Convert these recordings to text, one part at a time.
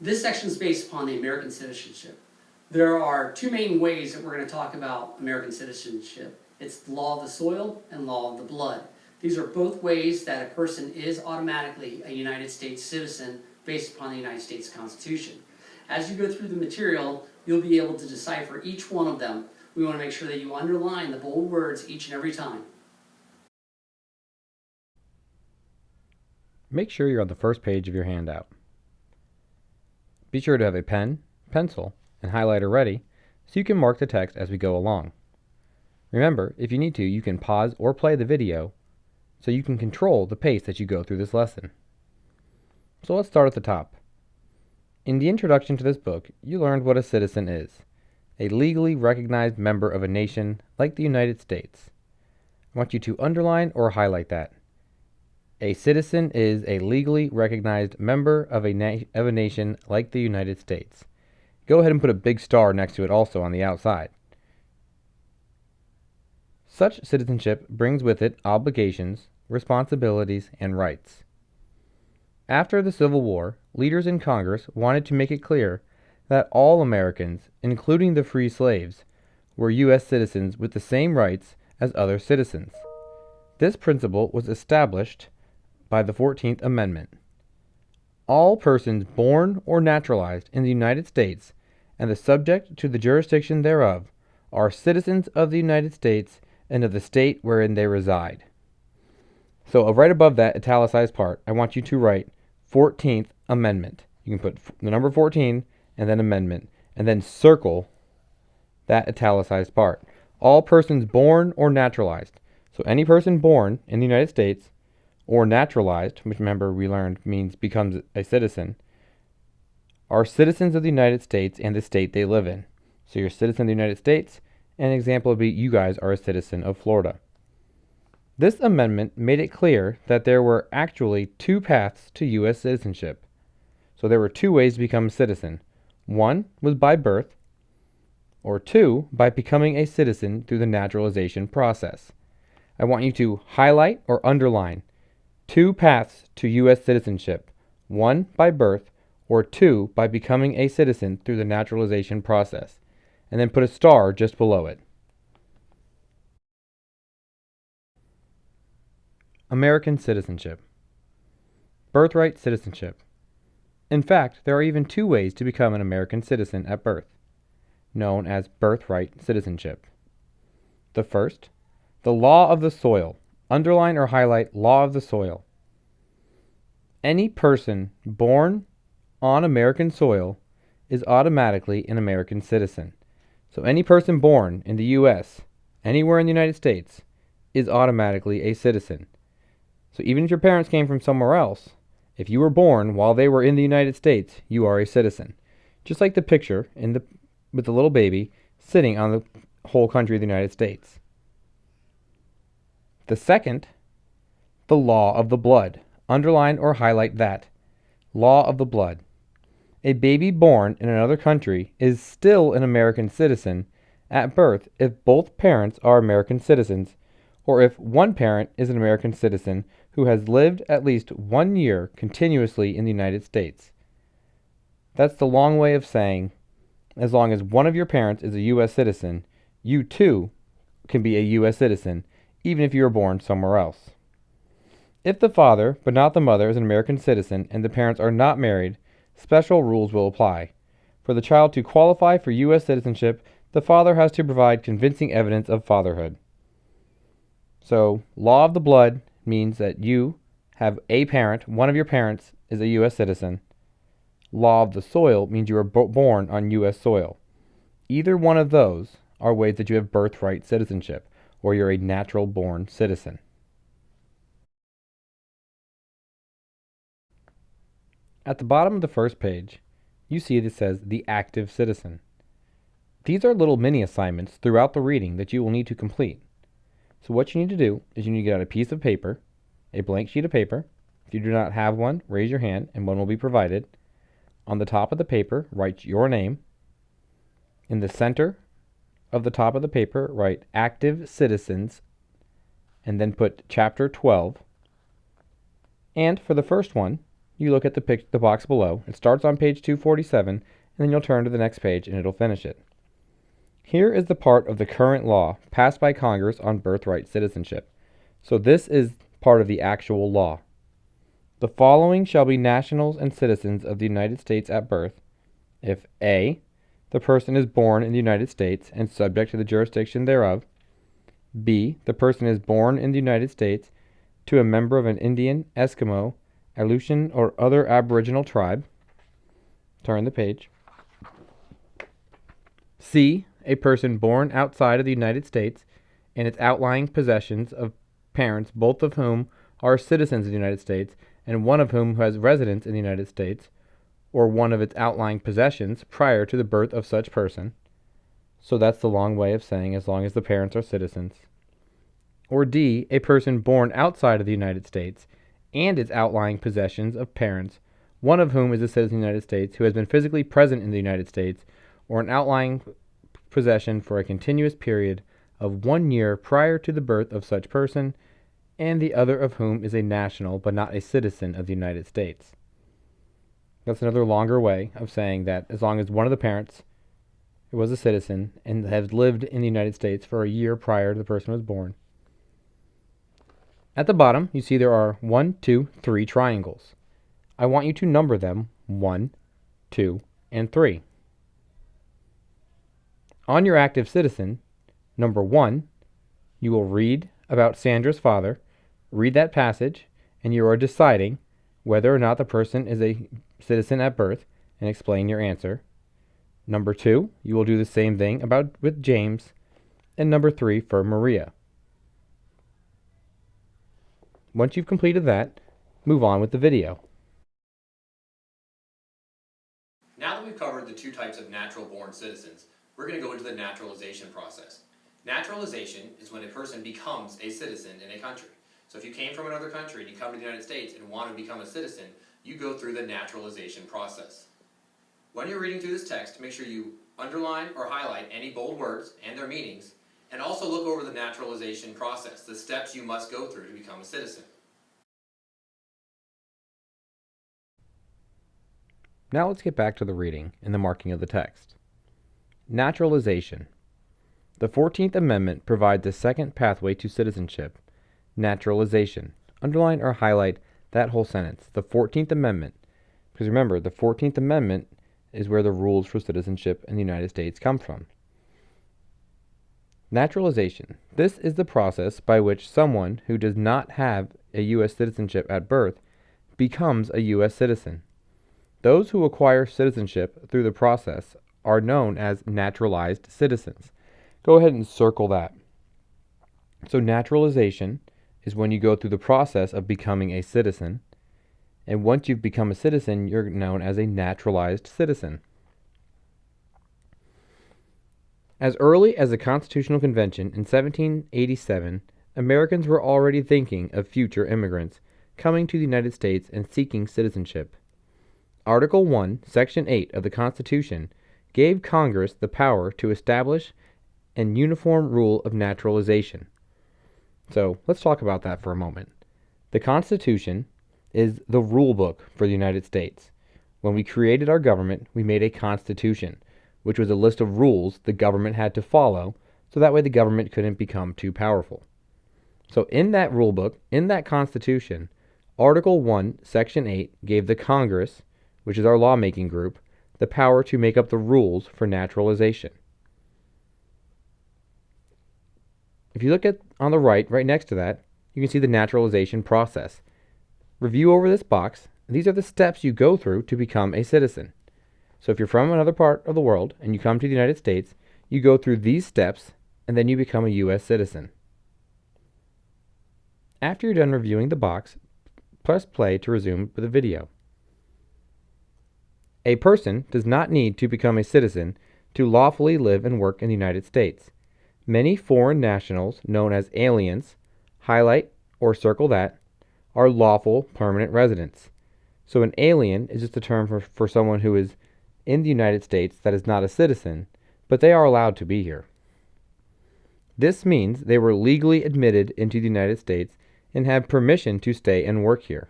This section is based upon the American citizenship. There are two main ways that we're going to talk about American citizenship. It's the law of the soil and law of the blood. These are both ways that a person is automatically a United States citizen based upon the United States Constitution. As you go through the material, you'll be able to decipher each one of them. We want to make sure that you underline the bold words each and every time. Make sure you're on the first page of your handout. Be sure to have a pen, pencil, and highlighter ready so you can mark the text as we go along. Remember, if you need to, you can pause or play the video so you can control the pace that you go through this lesson. So let's start at the top. In the introduction to this book, you learned what a citizen is, a legally recognized member of a nation like the United States. I want you to underline or highlight that. A citizen is a legally recognized member of a nation like the United States. Go ahead and put a big star next to it also on the outside. Such citizenship brings with it obligations, responsibilities, and rights. After the Civil War, leaders in Congress wanted to make it clear that all Americans, including the free slaves, were U.S. citizens with the same rights as other citizens. This principle was established by the 14th Amendment. All persons born or naturalized in the United States and the subject to the jurisdiction thereof are citizens of the United States and of the state wherein they reside. So right above that italicized part, I want you to write 14th Amendment. You can put the number 14 and then amendment, and then circle that italicized part. All persons born or naturalized. So any person born in the United States or naturalized, which remember we learned means becomes a citizen, are citizens of the United States and the state they live in. So you're a citizen of the United States, and an example would be you guys are a citizen of Florida. This amendment made it clear that there were actually two paths to U.S. citizenship. So there were two ways to become a citizen. One was by birth, or two, by becoming a citizen through the naturalization process. I want you to highlight or underline two paths to U.S. citizenship, one by birth, or two by becoming a citizen through the naturalization process, and then put a star just below it. American citizenship. Birthright citizenship. In fact, there are even two ways to become an American citizen at birth, known as birthright citizenship. The first, the law of the soil. Underline or highlight law of the soil. Any person born on American soil is automatically an American citizen. So any person born in the U.S., anywhere in the United States, is automatically a citizen. So even if your parents came from somewhere else, if you were born while they were in the United States, you are a citizen. Just like the picture with the little baby sitting on the whole country of the United States. The second, the law of the blood. Underline or highlight that. Law of the blood. A baby born in another country is still an American citizen at birth if both parents are American citizens, or if one parent is an American citizen who has lived at least 1 year continuously in the United States. That's the long way of saying, as long as one of your parents is a U.S. citizen, you too can be a U.S. citizen, even if you were born somewhere else. If the father, but not the mother, is an American citizen and the parents are not married, special rules will apply. For the child to qualify for U.S. citizenship, the father has to provide convincing evidence of fatherhood. So, law of the blood means that you have a parent, one of your parents is a U.S. citizen. Law of the soil means you were born on U.S. soil. Either one of those are ways that you have birthright citizenship, or you're a natural born citizen. At the bottom of the first page, you see that it says the active citizen. These are little mini assignments throughout the reading that you will need to complete. So what you need to do is you need to get out a piece of paper, a blank sheet of paper. If you do not have one, raise your hand and one will be provided. On the top of the paper, write your name. In the center of the top of the paper, write active citizens and then put chapter 12. And for the first one, you look at the box below. It starts on page 247, and then you'll turn to the next page and it'll finish it. Here is the part of the current law passed by Congress on birthright citizenship. So this is part of the actual law. The following shall be nationals and citizens of the United States at birth if A, the person is born in the United States and subject to the jurisdiction thereof, B, the person is born in the United States to a member of an Indian, Eskimo, Aleutian, or other aboriginal tribe. Turn the page. C, a person born outside of the United States and its outlying possessions of parents, both of whom are citizens of the United States and one of whom has residence in the United States, or one of its outlying possessions prior to the birth of such person. So that's the long way of saying as long as the parents are citizens. Or D, a person born outside of the United States and its outlying possessions of parents, one of whom is a citizen of the United States who has been physically present in the United States, or an outlying possession for a continuous period of 1 year prior to the birth of such person, and the other of whom is a national but not a citizen of the United States. That's another longer way of saying that as long as one of the parents was a citizen and has lived in the United States for a year prior to the person was born. At the bottom, you see there are 1, 2, 3 triangles. I want you to number them 1, 2, and 3. On your active citizen, number 1, you will read about Sandra's father, read that passage, and you are deciding whether or not the person is a citizen at birth and explain your answer. Number 2, you will do the same thing with James, and number 3 for Maria. Once you've completed that, move on with the video. Now that we've covered the two types of natural-born citizens, we're going to go into the naturalization process. Naturalization is when a person becomes a citizen in a country. So if you came from another country and you come to the United States and want to become a citizen, you go through the naturalization process. When you're reading through this text, make sure you underline or highlight any bold words and their meanings, and also look over the naturalization process, the steps you must go through to become a citizen. Now let's get back to the reading and the marking of the text. Naturalization. The 14th Amendment provides a second pathway to citizenship. Naturalization. Underline or highlight that whole sentence. The 14th Amendment. Because remember, the 14th Amendment is where the rules for citizenship in the United States come from. Naturalization. This is the process by which someone who does not have a U.S. citizenship at birth becomes a U.S. citizen. Those who acquire citizenship through the process are known as naturalized citizens. Go ahead and circle that. So naturalization is when you go through the process of becoming a citizen, and once you've become a citizen, you're known as a naturalized citizen. As early as the Constitutional Convention in 1787, Americans were already thinking of future immigrants coming to the United States and seeking citizenship. Article 1, Section 8 of the Constitution gave Congress the power to establish an uniform rule of naturalization. So let's talk about that for a moment. The Constitution is the rule book for the United States. When we created our government, we made a constitution, which was a list of rules the government had to follow, so that way the government couldn't become too powerful. So in that rule book, in that constitution, Article 1, Section 8 gave the Congress, which is our lawmaking group, the power to make up the rules for naturalization. If you look at on the right next to that, you can see the naturalization process. Review over this box. These are the steps you go through to become a citizen. So if you're from another part of the world and you come to the United States, you go through these steps and then you become a U.S. citizen. After you're done reviewing the box, press play to resume with the video. A person does not need to become a citizen to lawfully live and work in the United States. Many foreign nationals, known as aliens, highlight or circle that, are lawful permanent residents. So an alien is just a term for someone who is in the United States that is not a citizen, but they are allowed to be here. This means they were legally admitted into the United States and have permission to stay and work here.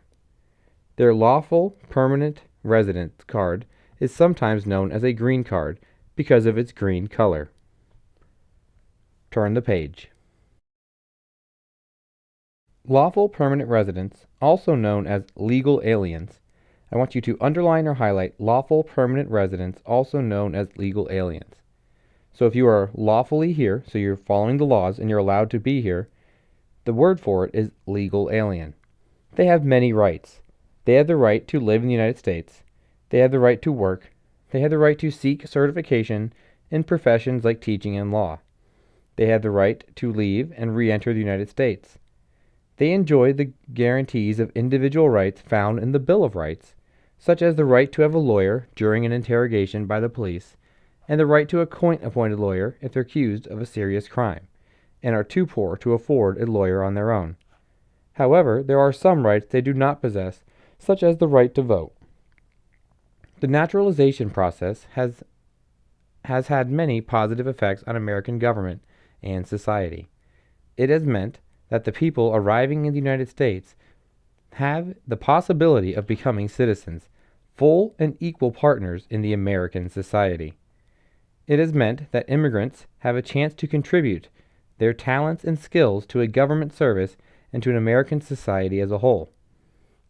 Their lawful permanent residence card is sometimes known as a green card because of its green color. Turn the page. Lawful permanent residents, also known as legal aliens. I want you to underline or highlight lawful permanent residents, also known as legal aliens. So if you are lawfully here, so you're following the laws and you're allowed to be here, the word for it is legal alien. They have many rights. They have the right to live in the United States. They have the right to work. They have the right to seek certification in professions like teaching and law. They have the right to leave and re-enter the United States. They enjoy the guarantees of individual rights found in the Bill of Rights, such as the right to have a lawyer during an interrogation by the police, and the right to a court-appointed lawyer if they're accused of a serious crime, and are too poor to afford a lawyer on their own. However, there are some rights they do not possess, such as the right to vote. The naturalization process has had many positive effects on American government and society. It has meant that the people arriving in the United States have the possibility of becoming citizens, full and equal partners in the American society. It has meant that immigrants have a chance to contribute their talents and skills to a government service and to an American society as a whole.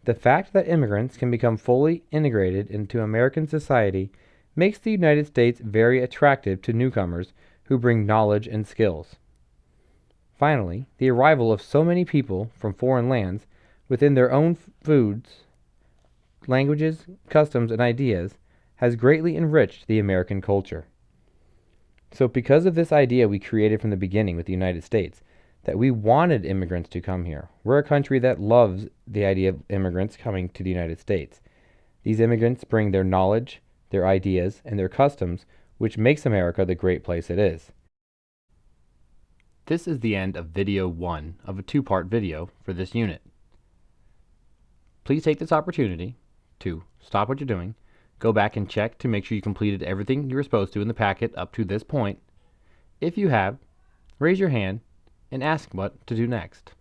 The fact that immigrants can become fully integrated into American society makes the United States very attractive to newcomers who bring knowledge and skills. Finally, the arrival of so many people from foreign lands within their own foods, languages, customs, and ideas has greatly enriched the American culture. So because of this idea we created from the beginning with the United States, that we wanted immigrants to come here. We're a country that loves the idea of immigrants coming to the United States. These immigrants bring their knowledge, their ideas, and their customs, which makes America the great place it is. This is the end of video 1 of a 2-part video for this unit. Please take this opportunity to stop what you're doing, go back and check to make sure you completed everything you were supposed to in the packet up to this point. If you have, raise your hand and ask what to do next.